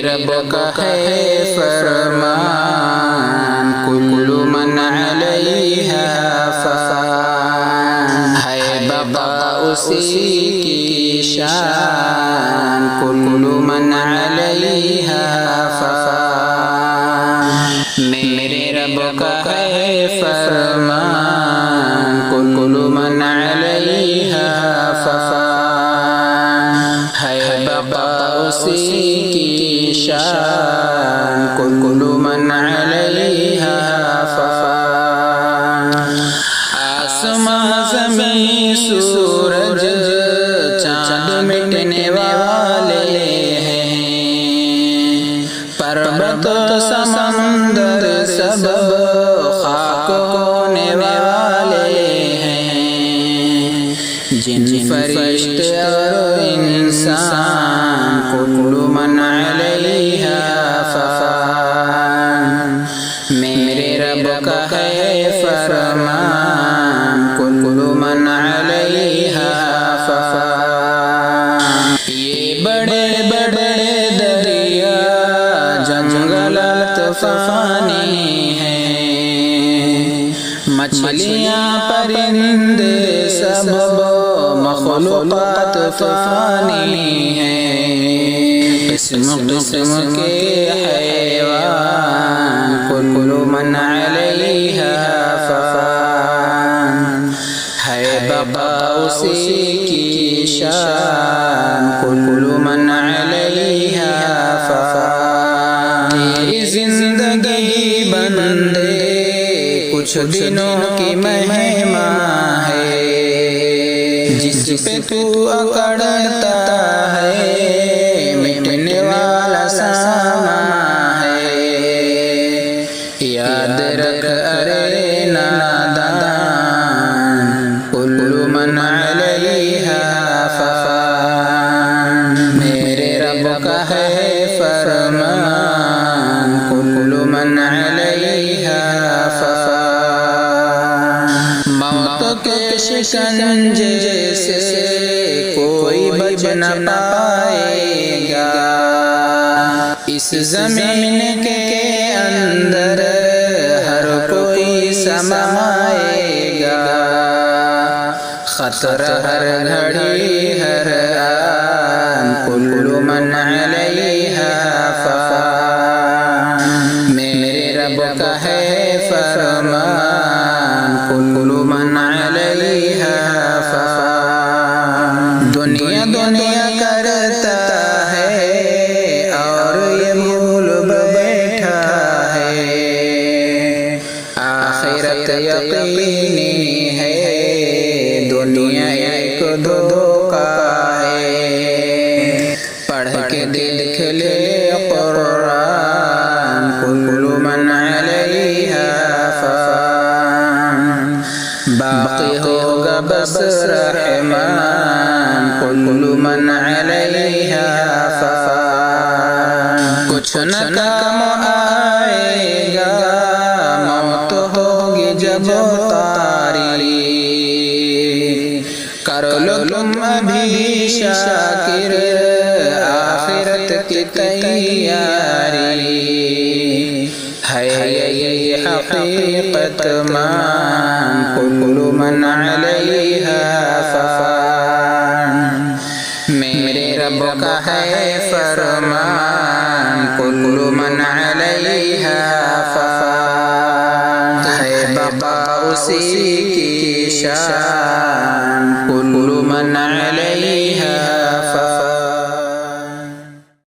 رب کا ہے فرمان کل من علیہا فان، ہے بقا اسی کی شان کل من علیہا فان، میرے رب کا ہے فرمان کل من علیہا فان، ہے بقا اسی کی شان کل من علیہا فان، آسمان زمین سورج چاند مٹنے والے ہیں، پربت سمندر سب خاک ہونے والے ہیں، جن فرشتے اور انسان کل من علیہا فان، میرے رب کا ہے فرمان کل من علیہا فان، یہ بڑے بڑے دریا جنگل طوفانی ہیں، مچھلیاں پرندے سب مخلوقات فانی ہیں، قسم قسم کے حیوان کل من علیہا فان، ہے بقا اسی کی شان کل من علیہا فان، تیری زندگی بندے کچھ دنوں کی مہمان ہے، جس پہ تو اکڑتا ہے مٹنے والا سامان ہے، یاد رکھ ارے نادان کل من علیہا فان، میرے رب کا ہے فرمان کل من علیہا فان، موت کے شکنجے سے کوئی بچ نہ پائے گا، اس زمین کے اندر ہر کوئی سمائے گا، خطرہ ہر گھڑی ہر آن کل من علیہا فان، میرے رب کا ہے فرمان کل من علیہا فان، دنیا دنیا کرتا ہے اور یہ بھول بیٹھا ہے، آخرت یقینی ہے دنیا ایک دھوکہ ہے، پڑھ کے دیکھ لے قرآن کل من علیہا فان، باقی ہوگا بس رحمان کل من علیہا فان، کچھ نہ کام آئے گا موت ہوگی جب طاری، کر لو تم ابھی شاکر آخرت کی تیاری، ہے یہ حقیقت مان کل من علیہا فان، میرے رب کا ہے فرمان کل من علیہا فان، ہے بقا اسی کی شان کل من علیہا